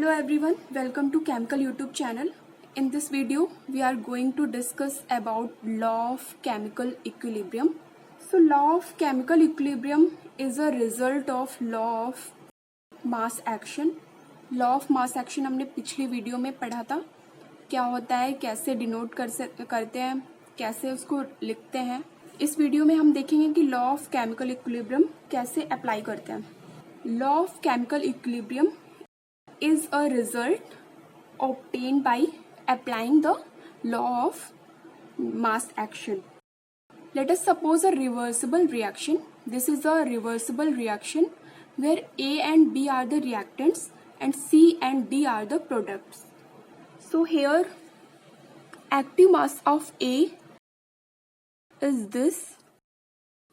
Hello everyone, welcome to Chemical YouTube channel. In this video, we are going to discuss about law of chemical equilibrium. So law of chemical equilibrium is a result of law of mass action. Law of mass action हमने पिछली video में पढ़ा था, क्या होता है, कैसे denote करते हैं, कैसे उसको लिखते हैं. इस वीडियो में हम देखेंगे कि लॉ ऑफ केमिकल इक्विलिब्रियम कैसे अप्लाई करते हैं. Law of chemical equilibrium is a result obtained by applying the law of mass action. Let us suppose a reversible reaction. This is a reversible reaction where A and B are the reactants and C and D are the products. So here active mass of A is this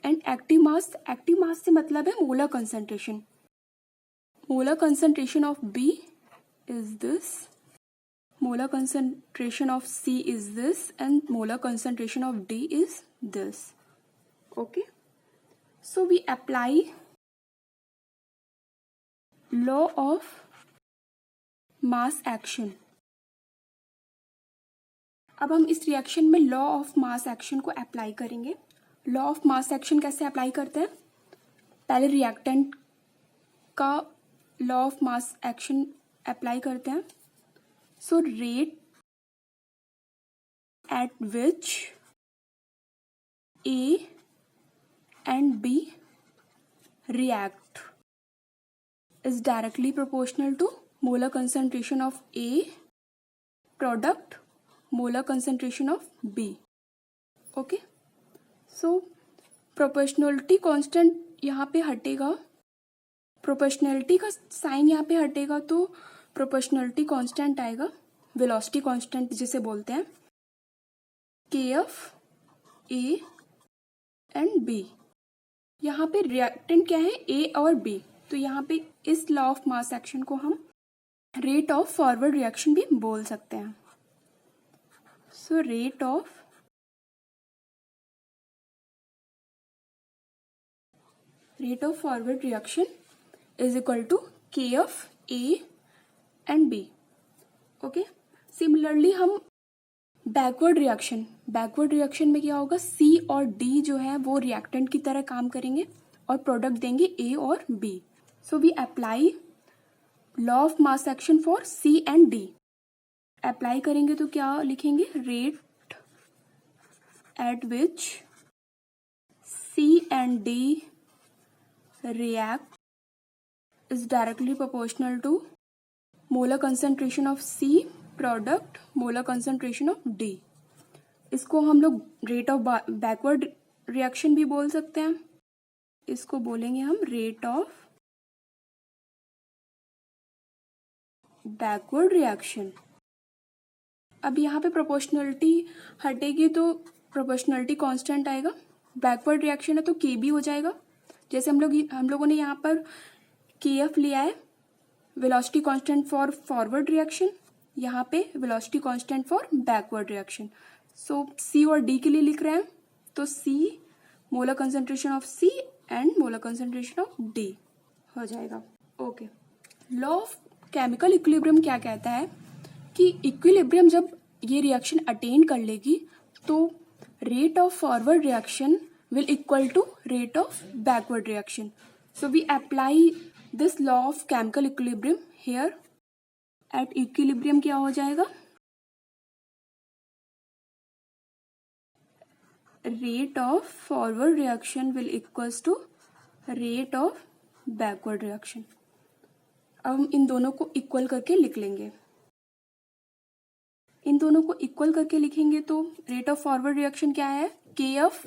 and active mass से मतलब है molar concentration. Molar concentration of B is this, molar concentration of C is this, and molar concentration of D is this. Okay, so we apply law of mass action. अब हम इस reaction में law of mass action को apply करेंगे. Law of mass action कैसे apply करते हैं? पहले रिएक्टेंट का law of mass action apply करते हैं. So rate at which A and B react is directly proportional to molar concentration of A product molar concentration of B. Okay, so proportionality constant यहाँ पे हटेगा, proportionality का sign यहाँ पे हटेगा तो प्रोपोर्शनलिटी कांस्टेंट आएगा, वेलोसिटी कांस्टेंट जिसे बोलते हैं, के एफ ए एंड बी. यहाँ पे रिएक्टेंट क्या है? ए और बी. तो यहाँ पे इस लॉ ऑफ मास एक्शन को हम रेट ऑफ फॉरवर्ड रिएक्शन भी बोल सकते हैं. So rate of forward reaction is equal to Kf A and B. Okay, similarly हम बैकवर्ड रिएक्शन में क्या होगा? C और D जो है वो रिएक्टेंट की तरह काम करेंगे और प्रोडक्ट देंगे A और B. So we apply law of mass action for C and D. Apply करेंगे तो क्या लिखेंगे? Rate at which C and D react is directly proportional to molar concentration of C product molar concentration of D. इसको हम लोग rate of backward reaction भी बोल सकते हैं. इसको बोलेंगे हम रेट ऑफ बैकवर्ड रिएक्शन. अब यहाँ पे प्रोपोर्शनलिटी हटेगी तो प्रोपोर्शनलिटी कांस्टेंट आएगा. बैकवर्ड रिएक्शन है तो के बी हो जाएगा. जैसे हम लोगों ने यहाँ पर के एफ लिया है, velocity constant for forward reaction, यहाँ पे velocity constant for backward reaction. So C और डी के लिए लिख रहे हैं तो C molar concentration of C and molar concentration of D हो जाएगा. Okay, law of chemical equilibrium क्या कहता है कि इक्विलिब्रियम जब ये रिएक्शन अटेन कर लेगी तो rate of forward reaction will equal to rate of backward reaction. So we apply this law of chemical equilibrium here. at equilibrium क्या हो जाएगा? rate of forward reaction will equals to rate of backward reaction. अब हम इन दोनों को equal करके लिख लेंगे. इन दोनों को इक्वल करके लिखेंगे तो रेट ऑफ फॉरवर्ड रिएक्शन क्या है? के F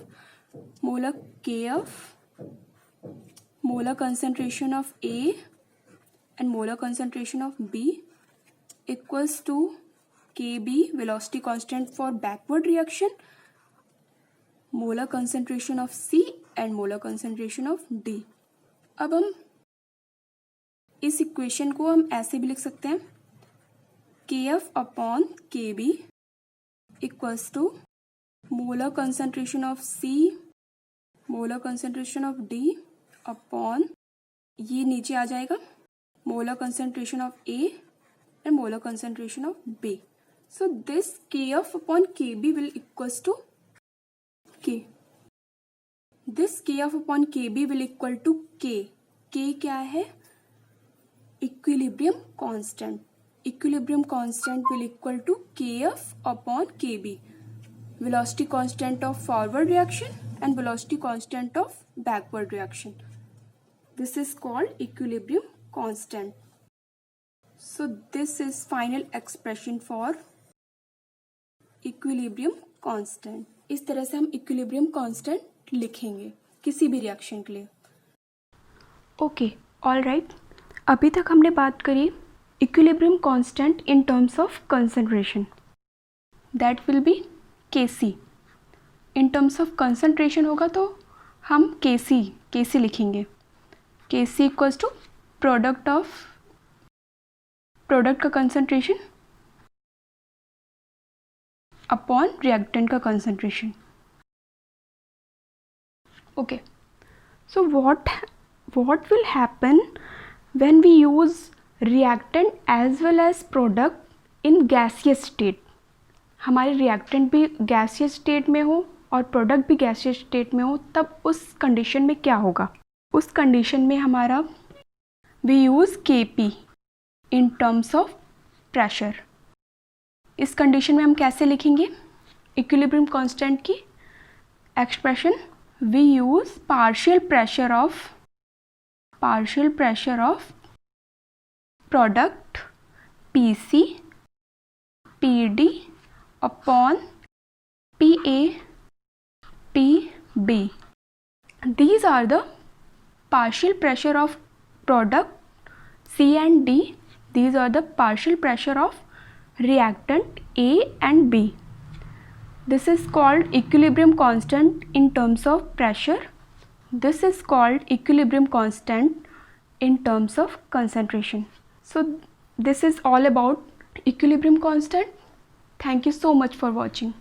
molar concentration of A and molar concentration of B equals to Kb velocity constant for backward reaction, molar concentration of C and molar concentration of D. अब हम इस equation को हम ऐसे भी लिख सकते हैं, Kf upon Kb equals to molar concentration of C, molar concentration of D upon ये नीचे आ जाएगा molar concentration of A and molar concentration of B. So this Kf upon Kb will equals to K. This Kf upon Kb will equal to K. K क्या है? Equilibrium constant. Equilibrium constant will equal to Kf upon Kb. Velocity constant of forward reaction and velocity constant of backward reaction. This is called equilibrium constant. So this is final expression for equilibrium constant. इस तरह से हम equilibrium constant लिखेंगे किसी भी reaction के लिए. Okay, all right. अभी तक हमने बात करी equilibrium constant in terms of concentration. That will be Kc. In terms of concentration होगा तो हम Kc लिखेंगे. Kc इक्वल्स टू प्रोडक्ट का कंसंट्रेशन अपॉन रिएक्टेंट का concentration. Okay, so what will happen when we use reactant as well as product in gaseous state? हमारे reactant भी gaseous state में हो और प्रोडक्ट भी गैसियस स्टेट में हो, तब उस कंडीशन में क्या होगा? उस कंडीशन में हमारा we use Kp in terms of pressure. इस कंडीशन में हम कैसे लिखेंगे इक्विलिब्रियम कांस्टेंट की expression? We use partial pressure of product Pc Pd upon Pa Pb. These are the partial pressure of product C and D. These are the partial pressure of reactant A and B. This is called equilibrium constant in terms of pressure. This is called equilibrium constant in terms of concentration. So this is all about equilibrium constant. Thank you so much for watching.